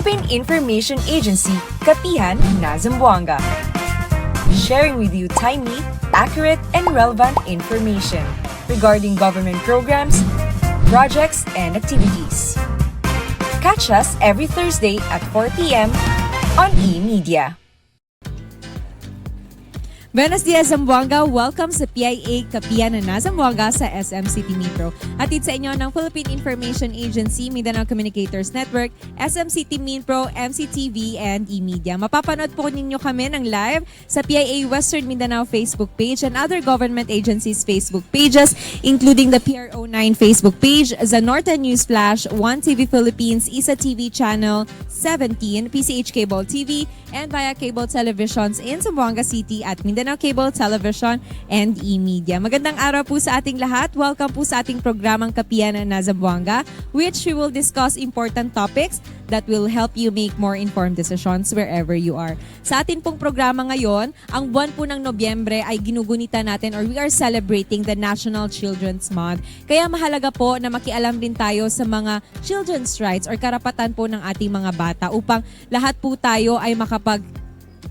Philippine Information Agency, Kapihan na Zamboanga. Sharing with you timely, accurate, and relevant information regarding government programs, projects, and activities. Catch us every Thursday at 4 p.m. on e-media. Buenos dias, Zamboanga! Welcome sa PIA Kapihan na Zamboanga sa SM City Mindpro. Hatid sa inyo ng Philippine Information Agency, Mindanao Communicators Network, SM City Mindpro, MCTV, and e-media. Mapapanood po ninyo kami ng live sa PIA Western Mindanao Facebook page and other government agencies' Facebook pages, including the PRO9 Facebook page, the Northern News Flash, 1TV Philippines, ISA TV Channel 17, PCH Cable TV, and via cable televisions in Zamboanga City at Mindanao Cable Television and e-media. Magandang araw po sa ating lahat. Welcome po sa ating programang Kapihan na Zamboanga, which we will discuss important topics that will help you make more informed decisions wherever you are. Sa atin pong programa ngayon, ang buwan po ng Nobyembre ay ginugunita natin or we are celebrating the National Children's Month. Kaya mahalaga po na makialam din tayo sa mga children's rights or karapatan po ng ating mga bata upang lahat po tayo ay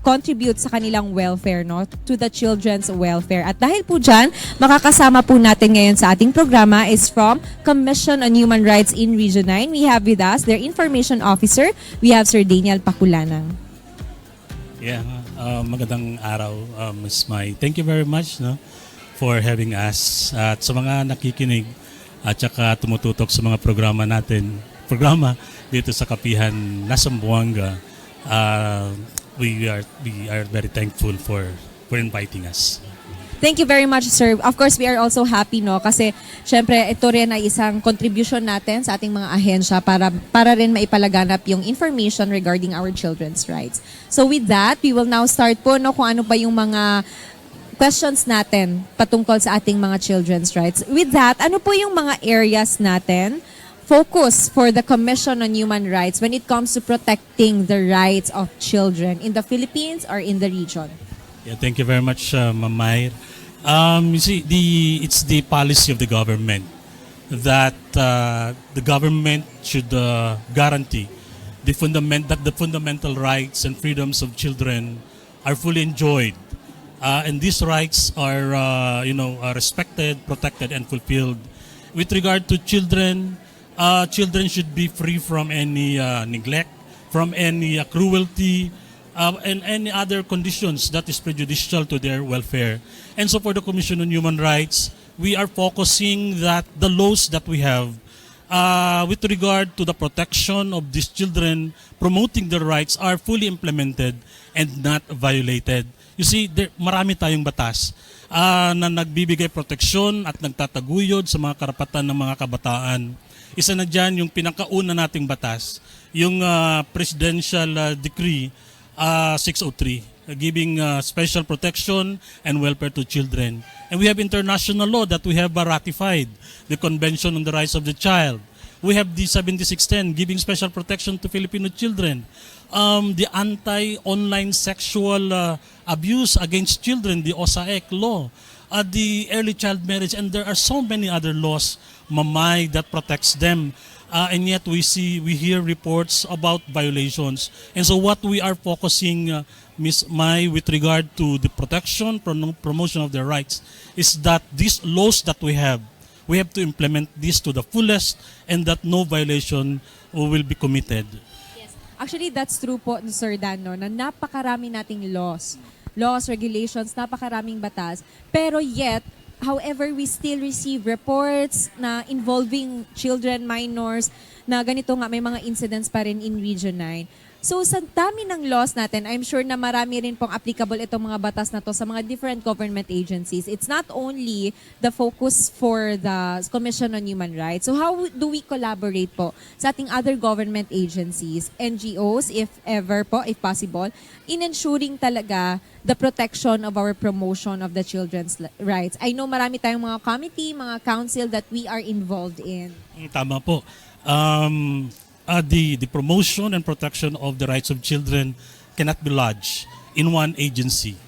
contribute sa kanilang welfare, no? To the children's welfare. At dahil po dyan, makakasama po natin ngayon sa ating programa is from Commission on Human Rights in Region 9. We have with us their Information Officer. We have Sir Daniel Pakulanang. Yeah, magandang araw, Ms. Mai. Thank you very much, no, for having us. At sa mga nakikinig at saka tumututok sa mga programa dito sa Kapihan na Zamboanga, we are very thankful for inviting us. Thank you very much, sir. Of course, we are also happy, no? Kasi, syempre, ito rin ay isang contribution natin sa ating mga ahensya para rin maipalaganap yung information regarding our children's rights. So with that, we will now start po, no, kung ano pa yung mga questions natin patungkol sa ating mga children's rights. With that, ano po yung mga areas natin focus for the Commission on Human Rights when it comes to protecting the rights of children in the Philippines or in the region? Yeah, thank you very much, Ma'am Mai. You see, it's the policy of the government that the government should guarantee that the fundamental rights and freedoms of children are fully enjoyed, and these rights are are respected, protected, and fulfilled. With regard to children, children should be free from any neglect, from any cruelty, and any other conditions that is prejudicial to their welfare. And so for the Commission on Human Rights, we are focusing that the laws that we have with regard to the protection of these children, promoting their rights, are fully implemented and not violated. You see, marami tayong batas na nagbibigay proteksyon at nagtataguyod sa mga karapatan ng mga kabataan. Isa na dyan yung pinakauna nating batas, yung Presidential Decree 603, giving special protection and welfare to children. And we have international law that we have ratified, the Convention on the Rights of the Child. We have the 7610, giving special protection to Filipino children. The anti-online sexual abuse against children, the OSAEC law. The early child marriage, and there are so many other laws, Mamay, that protects them. And yet we hear reports about violations. And so what we are focusing, Ms. Mai, with regard to the protection, promotion of their rights, is that these laws that we have to implement this to the fullest and that no violation will be committed. Yes. Actually, that's true po, Sir Dan, no, na napakarami nating laws, regulations, napakaraming batas. Pero yet, however, we still receive reports na involving children, minors, na ganito nga, may mga incidents pa rin in Region 9. So sa dami ng laws natin, I'm sure na marami rin pong applicable itong mga batas na to sa mga different government agencies. It's not only the focus for the Commission on Human Rights. So how do we collaborate po sa ating other government agencies, NGOs, if ever po, if possible, in ensuring talaga the protection of our promotion of the children's rights? I know marami tayong mga committee, mga council that we are involved in. Tama po. The promotion and protection of the rights of children cannot be lodged in one agency.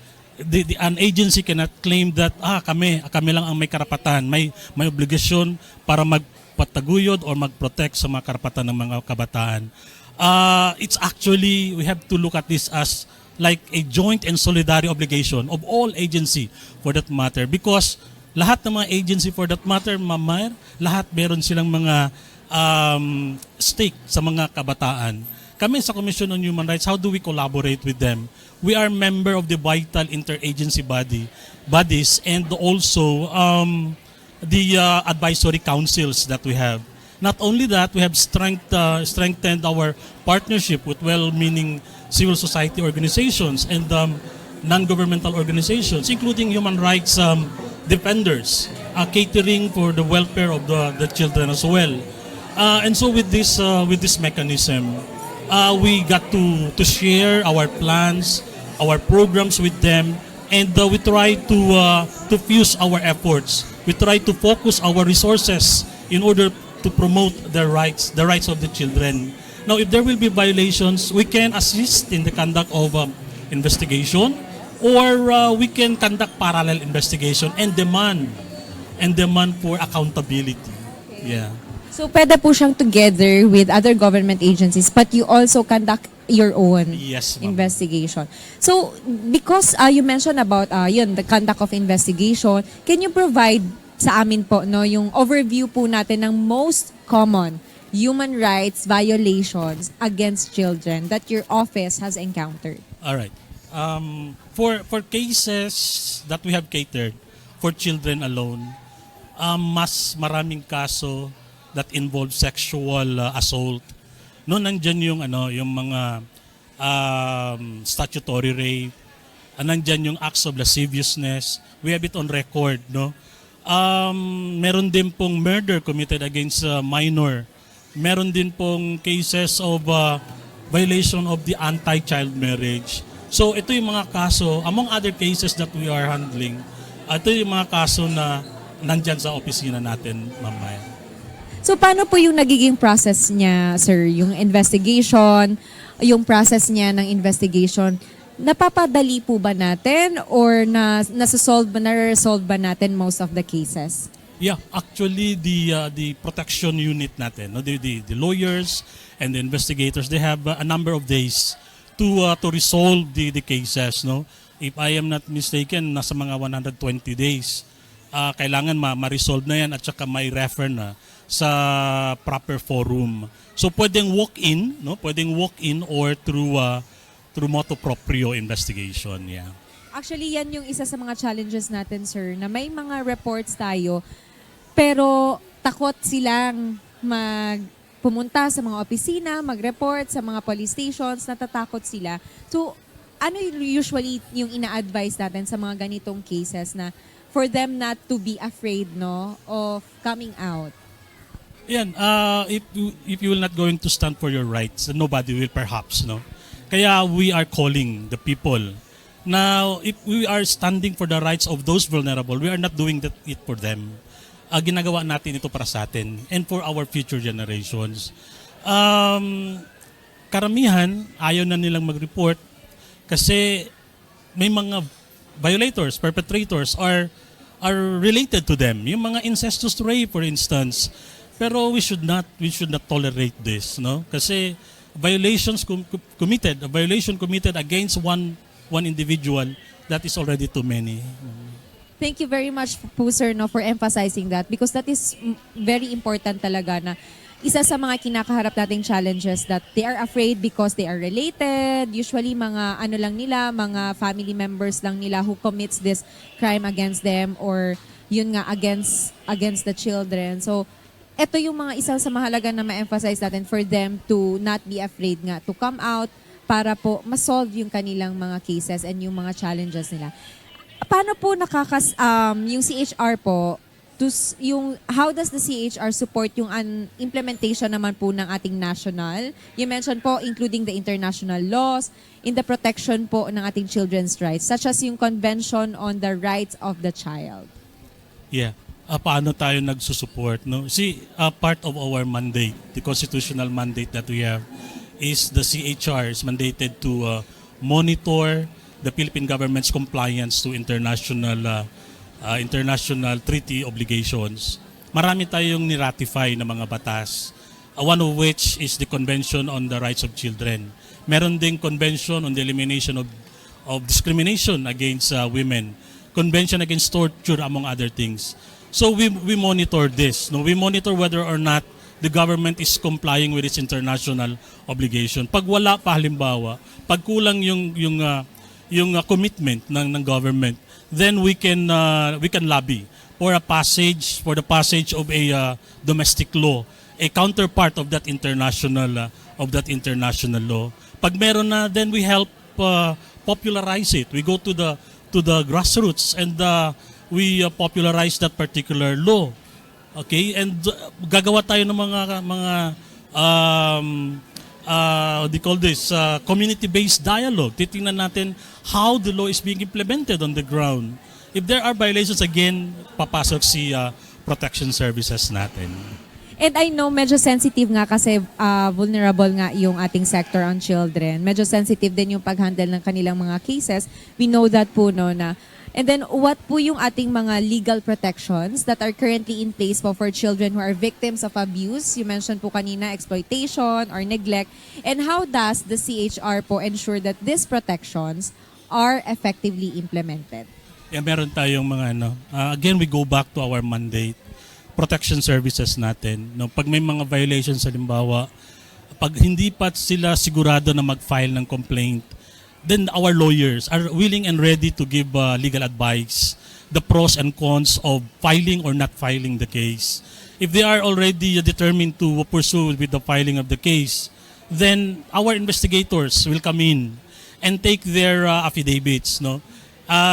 An agency cannot claim that kami lang ang may karapatan, may obligasyon para magpataguyod or magprotect sa mga karapatan ng mga kabataan. It's actually, we have to look at this as like a joint and solidary obligation of all agency for that matter, because lahat ng mga agency for that matter, Ma'am Mayer, lahat meron silang mga stake sa mga kabataan. Kami sa Commission on Human Rights, how do we collaborate with them? We are member of the vital interagency bodies and also the advisory councils that we have. Not only that, we have strengthened our partnership with well-meaning civil society organizations and non-governmental organizations, including human rights defenders, catering for the welfare of the children as well. And so with this mechanism, we got to share our plans, our programs with them, and we try to fuse our efforts. We try to focus our resources in order to promote the rights of the children. Now, if there will be violations, we can assist in the conduct of investigation, or we can conduct parallel investigation and demand for accountability. Yeah. So pwede po siyang together with other government agencies, but you also conduct your own Yes, ma'am. investigation. So because you mentioned about the conduct of investigation, can you provide sa amin po yung overview po natin ng most common human rights violations against children that your office has encountered? All right. For cases that we have catered for children alone, mas maraming kaso that involve sexual assault. No, nandiyan yung mga statutory rape, nandiyan yung acts of lasciviousness. We have it on record, no? Meron din pong murder committed against a minor. Meron din pong cases of violation of the anti-child marriage. So ito yung mga kaso, among other cases that we are handling, ito yung mga kaso na nandyan sa opisina natin, Ma'am Maya. So paano po yung nagiging process niya, sir? Yung investigation, yung process niya ng investigation, napapadali po ba natin or na-resolve ba natin most of the cases? Yeah, actually the protection unit natin, no, the lawyers and the investigators, they have a number of days to resolve the cases, no. If I am not mistaken, nasa mga 120 days. Kailangan ma-resolve na yan at saka may refer na sa proper forum. So pwedeng walk-in, no? Pwedeng walk-in or through motu proprio investigation, yeah. Actually, yan yung isa sa mga challenges natin, sir, na may mga reports tayo, pero takot silang pumunta sa mga opisina, mag-report sa mga police stations, natatakot sila. So, ano usually yung ina-advise natin sa mga ganitong cases na for them not to be afraid, no, of coming out? Yan, if you will not going to stand for your rights, nobody will perhaps, no. Kaya we are calling the people. Now, if we are standing for the rights of those vulnerable, we are not doing it for them. Ginagawa natin ito para sa atin and for our future generations. Karamihan, ayaw na nilang mag-report kasi may mga violators, perpetrators are related to them. Yung mga incestuous rape, for instance. Pero we should not tolerate this, no? Kasi a violation committed against one individual, that is already too many. Thank you very much po, sir, no, for emphasizing that, because that is very important talaga na isa sa mga kinakaharap nating challenges that they are afraid because they are related. Usually mga lang nila, mga family members lang nila who commits this crime against them or yun nga against the children. So ito yung mga isang sa mahalaga na ma-emphasize natin for them to not be afraid nga to come out para po ma-solve yung kanilang mga cases and yung mga challenges nila. Paano po yung CHR po, how does the CHR support yung implementation naman po ng ating national? You mentioned po including the international laws in the protection po ng ating children's rights, such as yung Convention on the Rights of the Child. Yeah. Paano tayo nagsusupport, no? See, part of our mandate, the constitutional mandate that we have, is the CHR is mandated to monitor the Philippine government's compliance to international treaty obligations. Marami tayong niratify na mga batas. one of which is the Convention on the Rights of Children. Meron ding Convention on the Elimination of Discrimination against women, Convention against torture, among other things. So we monitor this. No? We monitor whether or not the government is complying with its international obligation. Pag wala pa, halimbawa, pag kulang yung commitment ng government, then we can lobby for the passage of a domestic law, a counterpart of that international law. Pag meron na, then we help popularize it. We go to the grassroots and we popularize that particular law. Okay? And gagawa tayo ng mga they call this community-based dialogue. Titingnan natin how the law is being implemented on the ground. If there are violations, again, papasok si protection services natin. And I know medyo sensitive nga kasi vulnerable nga yung ating sector on children. Medyo sensitive din yung pag-handle ng kanilang mga cases. We know that po, no, na. And then what po yung ating mga legal protections that are currently in place po for children who are victims of abuse? You mentioned po kanina exploitation or neglect. And how does the CHR po ensure that these protections are effectively implemented? Yeah, meron tayong mga again, we go back to our mandate, protection services natin. No, pag may mga violations, halimbawa, pag hindi pa sila sigurado na mag-file ng complaint, then our lawyers are willing and ready to give legal advice, the pros and cons of filing or not filing the case. If they are already determined to pursue with the filing of the case, then our investigators will come in and take their affidavits, no?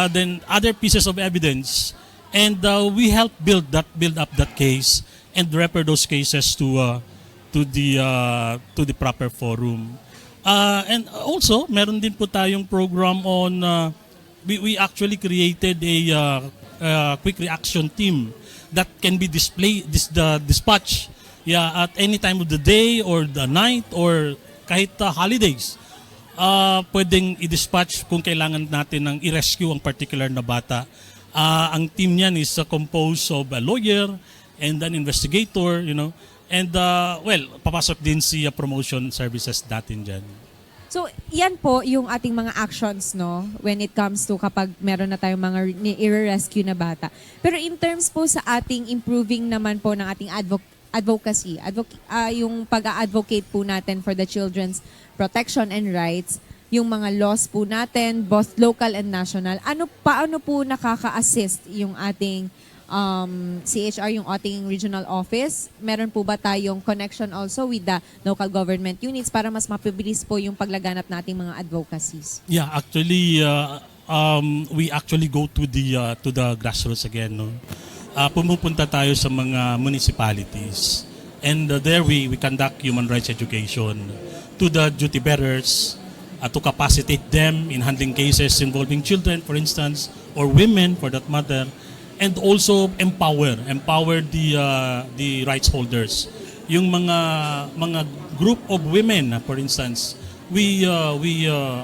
Then other pieces of evidence, and we help build up that case and refer those cases to the proper forum. And also, meron din po tayong program on, we actually created a quick reaction team that can be dispatched at any time of the day or the night or kahit holidays. Pwedeng i-dispatch kung kailangan natin ng i-rescue ang particular na bata. Ang team niyan is composed of a lawyer and an investigator, and papasok din si promotion services natin dyan. So, yan po yung ating mga actions, no, when it comes to kapag meron na tayong mga i-rescue na bata. Pero in terms po sa ating improving naman po ng ating advocacy, yung pag-advocate po natin for the children's protection and rights, yung mga laws po natin, both local and national, paano po nakaka-assist yung ating CHR, yung ating regional office? Meron po ba tayong connection also with the local government units para mas mapabilis po yung paglaganap nating mga advocacies? Yeah, actually, we actually go to the grassroots again, no? Pumupunta tayo sa mga municipalities, and there we conduct human rights education to the duty bearers, to capacitate them in handling cases involving children, for instance, or women for that matter, and also empower the rights holders. Yung mga group of women, for instance, we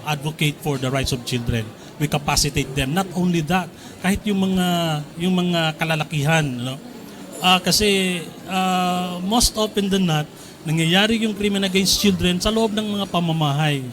advocate for the rights of children. We capacitate them. Not only that, kahit yung mga kalalakihan, no? Kasi most often than not, nangyayari yung krimen against children sa loob ng mga pamamahay.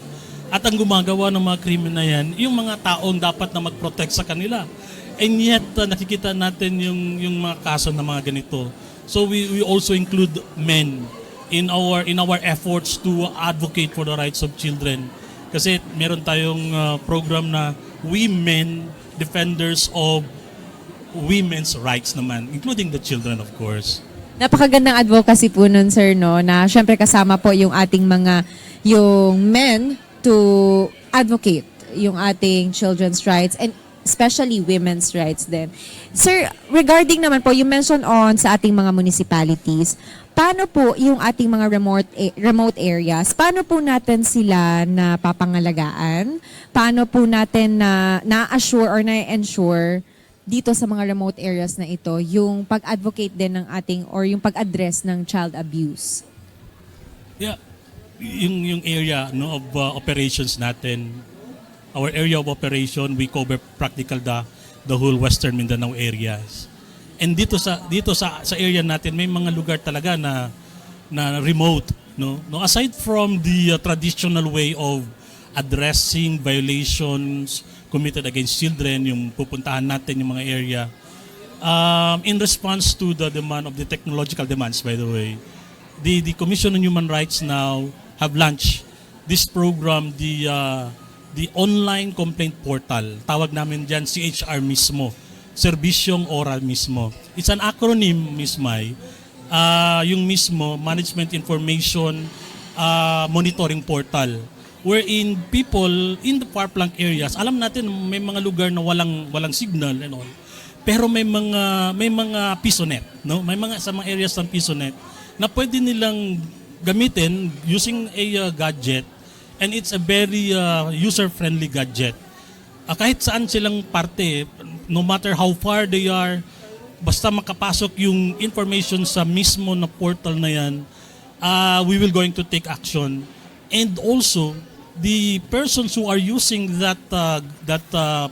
At ang gumagawa ng mga krimen na yan, yung mga taong dapat na mag-protect sa kanila. And yet, nakikita natin yung mga kaso na mga ganito. So we also include men in our efforts to advocate for the rights of children. Kasi meron tayong program na Women Defenders of Women's Rights naman, including the children, of course. Napakagandang advocacy po nun, sir, no, na syempre kasama po yung ating yung men to advocate yung ating children's rights and especially women's rights din. Sir, regarding naman po, you mentioned on sa ating mga municipalities, paano po yung ating mga remote areas, paano po natin sila na papangalagaan? Paano po natin na-assure or na-ensure dito sa mga remote areas na ito, yung pag-advocate din ng ating or yung pag-address ng child abuse? Yeah, yung area, no, of operations natin, our area of operation, we cover practical the whole Western Mindanao areas. And dito sa area natin, may mga lugar talaga na na remote, no? No, aside from the traditional way of addressing violations committed against children, yung pupuntahan natin yung mga area, in response to the demand of the technological demands, by the way, the Commission on Human Rights now have launched this program, the online complaint portal. Tawag namin dyan CHR mismo, Serbisyong Oral mismo. It's an acronym, Ms. Mai. Yung mismo, Management Information Monitoring Portal, wherein people in the far-flung areas, alam natin may mga lugar na walang signal and all, pero may mga PisoNet, no? May mga sa mga areas ng PisoNet na pwede nilang gamitin using a gadget, and it's a very user-friendly gadget. Kahit saan silang parte, no matter how far they are, basta makapasok yung information sa mismo na portal na yan, we will going to take action. And also, the persons who are using that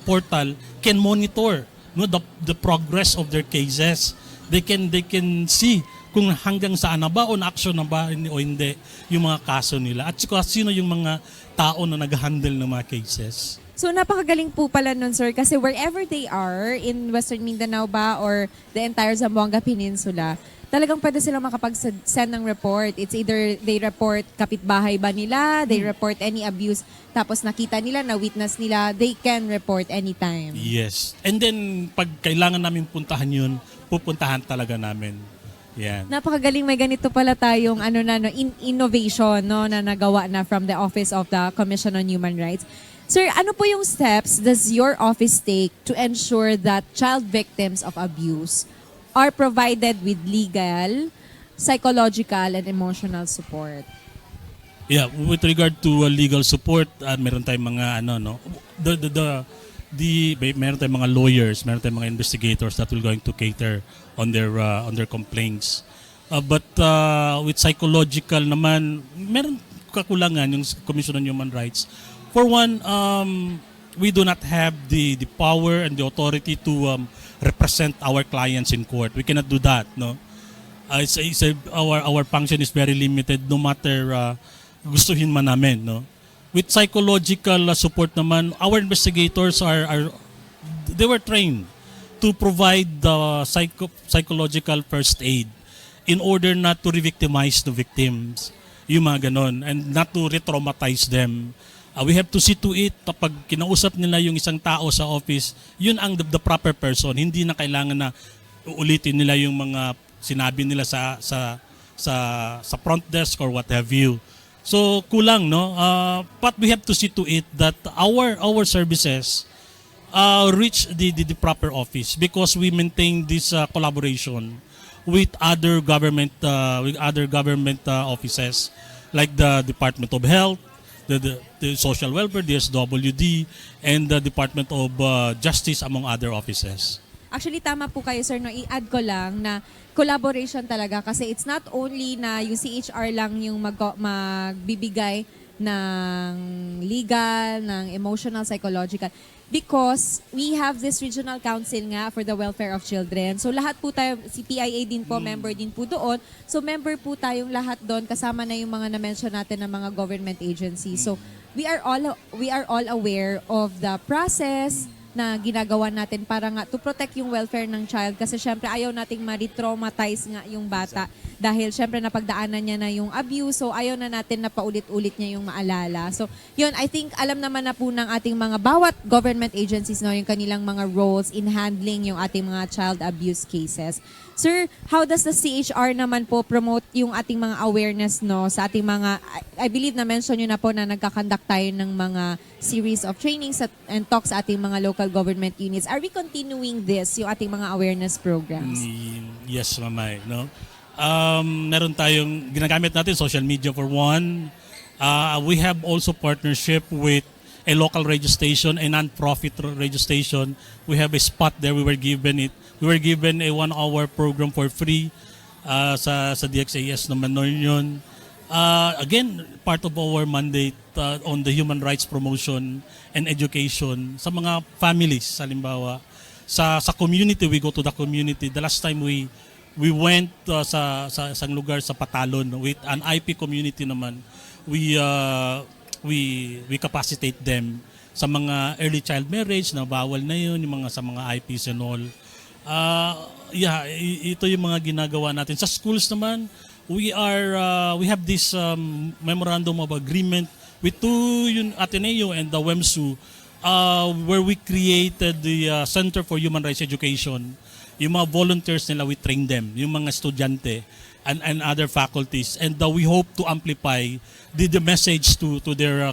portal can monitor, no, the progress of their cases. They can see kung hanggang saan na ba o na-action na ba o hindi yung mga kaso nila. At sino yung mga tao na nag-handle ng mga cases. So napakagaling po pala nun, sir, kasi wherever they are, in Western Mindanao ba or the entire Zamboanga Peninsula, talagang pwede silang makapag-send ng report. It's either they report kapitbahay ba nila, they report any abuse, tapos nakita nila, na-witness nila, they can report anytime. Yes. And then, pag kailangan namin puntahan yun, pupuntahan talaga namin. Yan. Napakagaling, may ganito pala tayong innovation, no, na nagawa na from the Office of the Commission on Human Rights. Sir, ano po yung steps does your office take to ensure that child victims of abuse are provided with legal, psychological, and emotional support? Yeah, with regard to legal support, meron tayong mga meron tayong mga lawyers, meron tayong mga investigators that will going to cater on their complaints. But with psychological naman, meron kakulangan yung Commission on Human Rights. For one, we do not have the power and the authority to represent our clients in court. We cannot do that, no. Our function is very limited, no matter gustuhin man namin, no. With psychological support naman, our investigators they were trained to provide the psychological first aid in order not to re-victimize the victims, yung mga ganon, and not to re-traumatize them. We have to see to it, kapag kinausap nila yung isang tao sa office, yun ang the proper person. Hindi na kailangan na ulitin nila yung mga sinabi nila sa front desk or what have you. So kulang, no? But we have to see to it that our services reach the proper office, because we maintain this collaboration with other government offices like the Department of Health, the Social Welfare, the SWD, and the Department of Justice, among other offices. Actually, tama po kayo, sir. No, i-add ko lang na collaboration talaga, kasi it's not only na yung CHR lang yung magbibigay ng legal, ng emotional, psychological, because we have this regional council nga for the welfare of children. So lahat po tayo, si PIA din po, member din po doon. So member po tayong lahat doon, kasama na yung mga na-mention natin ng mga government agencies. So we are all aware of the process na ginagawa natin para nga to protect yung welfare ng child, kasi syempre ayaw nating ma-traumatize nga yung bata dahil syempre napagdaanan niya na yung abuse, so ayaw na natin na paulit-ulit niya yung maalala. So yun, I think alam naman na po ng ating mga bawat government agencies, no, yung kanilang mga roles in handling yung ating mga child abuse cases. Sir, how does the CHR naman po promote yung ating mga awareness, no, sa ating mga, I believe na mention nyo na po na nagkakandak tayo ng mga series of trainings and talks sa ating mga local government units. Are we continuing this, yung ating mga awareness programs? Yes, Mamay, no. Meron tayong ginagamit natin social media for one. We have also partnership with a local radio station, a non-profit radio station. We have a spot there. We were given a 1-hour program for free sa DXAS naman yun. Again, part of our mandate on the human rights promotion and education sa mga families, halimbawa. Sa community, we go to the community. The last time we We went sa isang lugar sa Patalon with an IP community naman. We capacitate them sa mga early child marriage na bawal na yun, yung mga sa mga IPs and all. Ito yung mga ginagawa natin. Sa schools naman, we have this memorandum of agreement with two Ateneo and the WEMSU where we created the Center for Human Rights Education. Yung mga volunteers nila, we train them, yung mga estudyante and other faculties. And we hope to amplify the message to their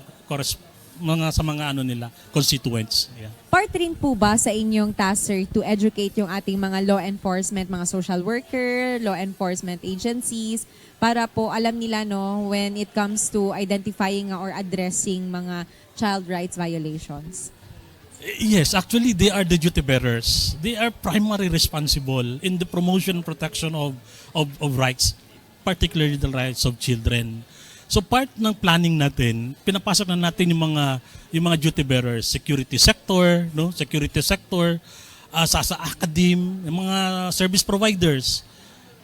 sa mga nila, constituents. Yeah. Part rin po ba sa inyong task, sir, to educate yung ating mga law enforcement, mga social worker, law enforcement agencies, para po alam nila when it comes to identifying or addressing mga child rights violations? Yes, actually they are the duty bearers. They are primarily responsible in the promotion and protection of rights, particularly the rights of children. So part ng planning natin, pinapasok na natin yung mga duty bearers, security sector, sa academe, yung mga service providers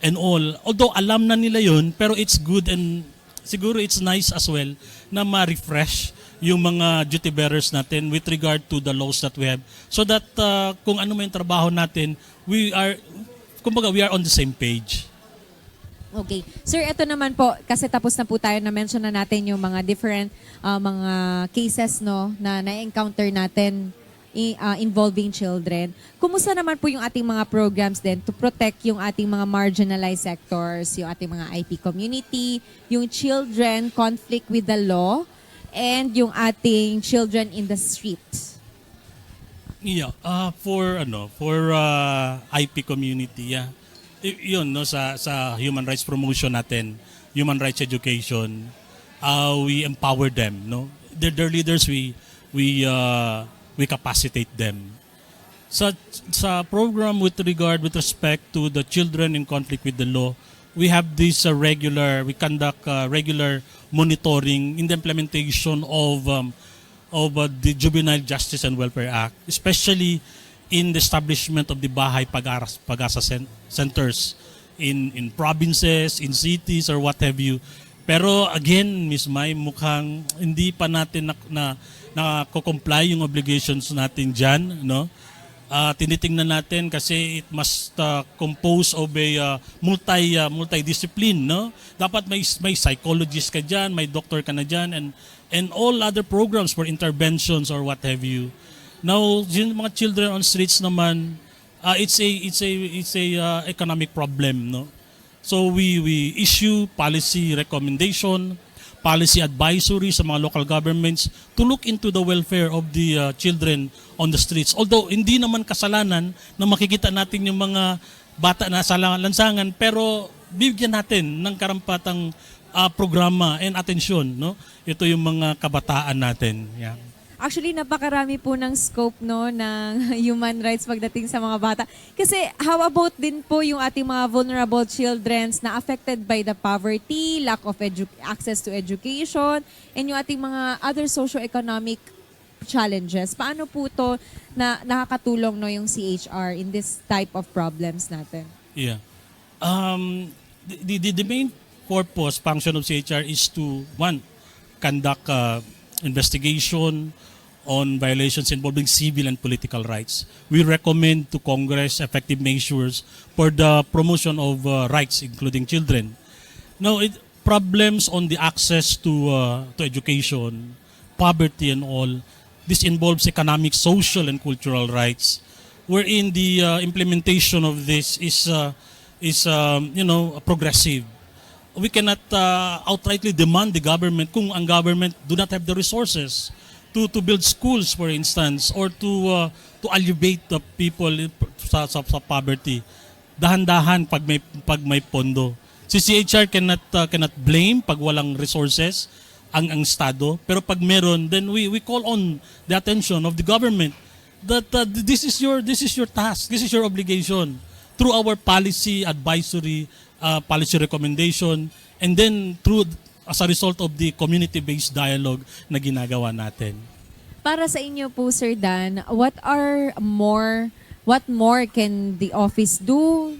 and all. Although alam na nila yun, pero it's good and siguro it's nice as well na ma-refresh yung mga duty bearers natin with regard to the laws that we have, so that kung ano man yung trabaho natin, we are on the same page. Okay. Sir, ito naman po, kasi tapos na po tayo, na-mention na natin yung mga different mga cases na na-encounter natin involving children. Kumusta naman po yung ating mga programs din to protect yung ating mga marginalized sectors, yung ating mga IP community, yung children conflict with the law, and yung ating children in the streets? Yeah, for IP community, yeah. Yun sa human rights promotion natin, human rights education, we empower them, their leaders, we capacitate them. Sa program with respect to the children in conflict with the law, we have this we conduct regular monitoring in the implementation of the Juvenile Justice and Welfare Act, especially in the establishment of the Bahay Pag-asa centers in provinces, in cities, or what have you. Pero again, Ms. Mai, mukhang hindi pa natin na-comply yung obligations natin dyan, tinitingnan natin kasi it must compose of a multidiscipline, Dapat may psychologist ka diyan, may doctor ka na diyan, and all other programs for interventions or what have you. Now, yung mga children on streets naman, it's a economic problem, So we issue policy recommendation, policy advisory sa mga local governments to look into the welfare of the children on the streets. Although hindi naman kasalanan na makikita natin yung mga bata na sa lansangan, pero bibigyan natin ng karampatang programa and atensyon, Ito yung mga kabataan natin. Yeah. Actually, napakarami po ng scope ng human rights pagdating sa mga bata. Kasi how about din po yung ating mga vulnerable children na affected by the poverty, lack of access to education, and yung ating mga other socio-economic challenges. Paano po to na nakakatulong yung CHR in this type of problems natin? Yeah. The main function of CHR is to, one, conduct investigation on violations involving civil and political rights. We recommend to Congress effective measures for the promotion of rights, including children. Now, problems on the access to education, poverty and all, this involves economic, social, and cultural rights, wherein the implementation of this is progressive. We cannot outrightly demand the government kung ang government do not have the resources to build schools, for instance, or to alleviate the people sa poverty. Dahan-dahan pag may pondo. Si CHR cannot blame pag walang resources ang estado, pero pag meron, then we call on the attention of the government that this is your task, this is your obligation through our policy advisory, policy recommendation, and then as a result of the community-based dialogue na ginagawa natin. Para sa inyo po, Sir Dan, what more can the office do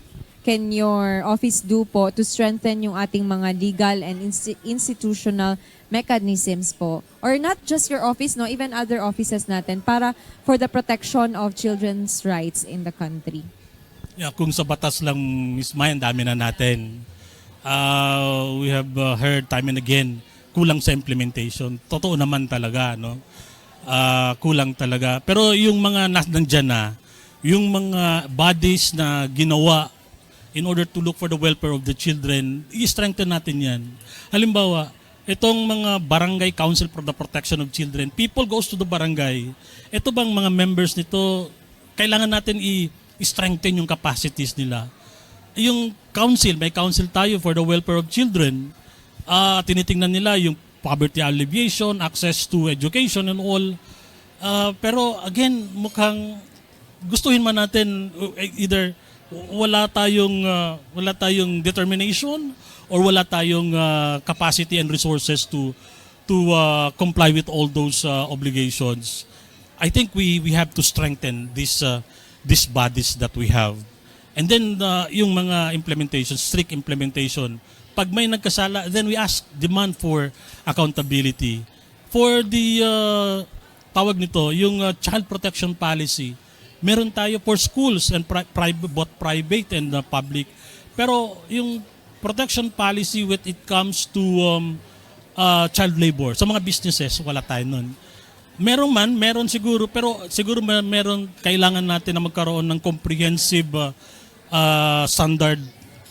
can your office do po to strengthen yung ating mga legal and institutional mechanisms po? Or not just your office, no, even other offices natin para for the protection of children's rights in the country. Yeah, kung sa batas lang, Miss May, ang dami na natin. We have heard time and again, kulang sa implementation. Totoo naman talaga, no? Kulang talaga. Pero yung mga nandyan na, yung mga bodies na ginawa in order to look for the welfare of the children, i-strengthen natin yan. Halimbawa, itong mga barangay council for the protection of children, people goes to the barangay. Ito bang mga members nito, kailangan natin i-strengthen yung capacities nila. Yung council, may council tayo for the welfare of children, tinitingnan nila yung poverty alleviation, access to education and all. Pero again, mukhang gustuhin man natin either wala tayong determination or wala tayong capacity and resources to comply with all those obligations. I think we have to strengthen these bodies that we have. And then yung mga implementation, strict implementation. Pag may nagkasala, then we demand for accountability. For the tawag nito, yung child protection policy, meron tayo for schools and both private and public. Pero yung protection policy when it comes to child labor, sa mga businesses, wala tayo nun. Meron siguro, pero siguro meron kailangan natin na magkaroon ng comprehensive standard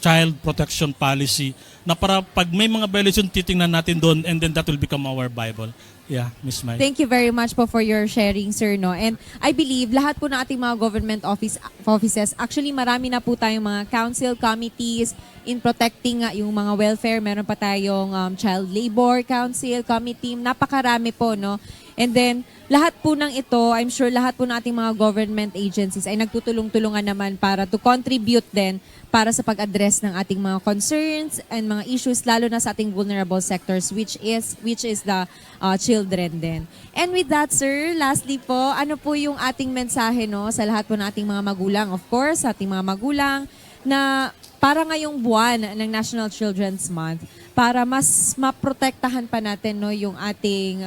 child protection policy na para pag may mga violation, titingnan natin doon and then that will become our Bible. Yeah, Miss Mai. Thank you very much po for your sharing, sir. No? And I believe lahat po ng ating mga government offices, actually marami na po tayong mga council committees in protecting yung mga welfare. Meron pa tayong child labor council committee. Napakarami po, no? And then, lahat po ng ito, I'm sure lahat po ng ating mga government agencies ay nagtutulong-tulungan naman para to contribute din para sa pag-address ng ating mga concerns and mga issues lalo na sa ating vulnerable sectors which is the children din. And with that, sir, lastly po, ano po yung ating mensahe no sa lahat po ng ating mga magulang, of course, sa ating mga magulang na para ngayong buwan ng National Children's Month para mas maprotektahan pa natin no yung ating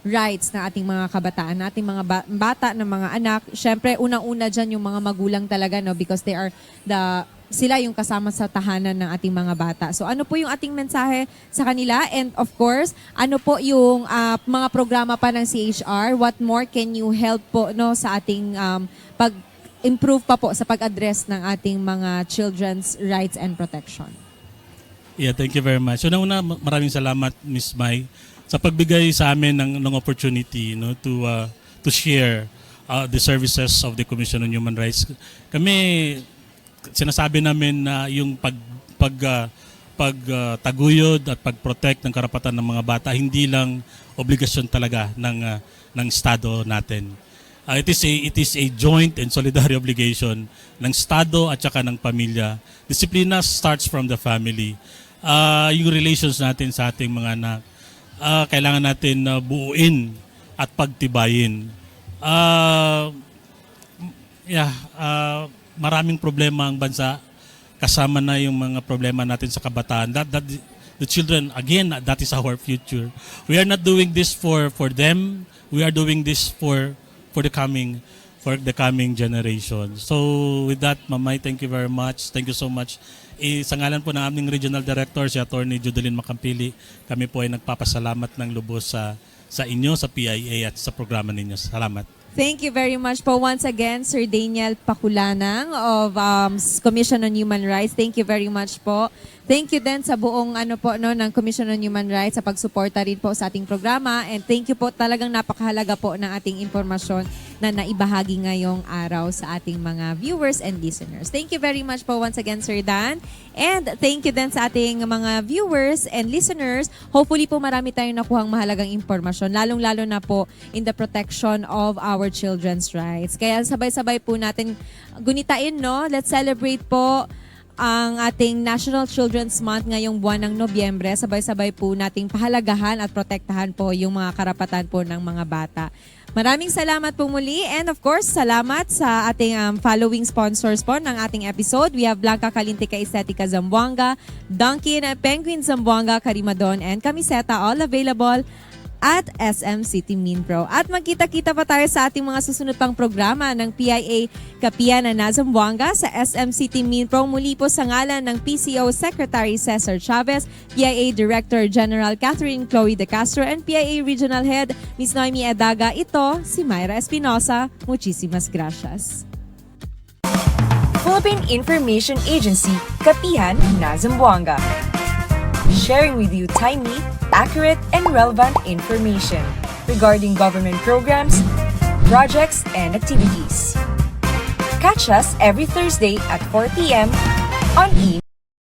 rights na ating mga kabataan, na ating mga bata, ng mga anak. Syempre, unang-una dyan yung mga magulang talaga, no? Because sila yung kasama sa tahanan ng ating mga bata. So ano po yung ating mensahe sa kanila? And of course, ano po yung mga programa pa ng CHR? What more can you help po no, sa ating pag-improve pa po sa pag-address ng ating mga children's rights and protection? Yeah, thank you very much. Una-una, maraming salamat, Miss Mai, sa pagbigay sa amin ng opportunity no to share the services of the Commission on Human Rights. Kami sinasabi namin na yung pagtaguyod at pag-protect ng karapatan ng mga bata hindi lang obligasyon talaga ng Estado natin. It is a joint and solidary obligation ng Estado at saka ng pamilya. Disiplina starts from the family. Yung relations natin sa ating mga anak, kailangan natin buuin at pagtibayin. Maraming problema ang bansa. Kasama na yung mga problema natin sa kabataan. The children, again, that is our future. We are not doing this for them. We are doing this for the coming generation. So with that, Mamay, thank you very much. Thank you so much. Sa ngalan po ng aming Regional Director, si Attorney Judeline Makampili, kami po ay nagpapasalamat ng lubos sa inyo, sa PIA at sa programa ninyo. Salamat. Thank you very much po once again, Sir Daniel Pakulanang of Commission on Human Rights. Thank you very much po. Thank you din sa buong ng Commission on Human Rights sa pagsuporta rin po sa ating programa. And thank you po, talagang napakahalaga po ng ating impormasyon na naibahagi ngayong araw sa ating mga viewers and listeners. Thank you very much po once again, Sir Dan. And thank you din sa ating mga viewers and listeners. Hopefully po marami tayong nakuhang mahalagang impormasyon, lalong-lalo na po in the protection of our children's rights. Kaya sabay-sabay po natin gunitain, no? Let's celebrate po ang ating National Children's Month ngayong buwan ng Nobyembre. Sabay-sabay po nating pahalagahan at protektahan po yung mga karapatan po ng mga bata. Maraming salamat po muli, and of course, salamat sa ating following sponsors po ng ating episode. We have Blanca Kalintika Estetica Zamboanga, Dunkin, Penguin Zamboanga, Karimadon, and Camiseta, all available at SM City Mindpro. At magkita-kita pa tayo sa ating mga susunod pang programa ng PIA Kapihan na Zamboanga sa SM City Mindpro. Muli po sa ngalan ng PCO Secretary Cesar Chavez, PIA Director General Catherine Chloe De Castro, and PIA Regional Head Ms. Noemi Edaga. Ito si Myra Espinosa. Muchísimas gracias. Philippine Information Agency, Kapihan na Zamboanga. Sharing with you timely, accurate, and relevant information regarding government programs, projects, and activities. Catch us every Thursday at 4 p.m. on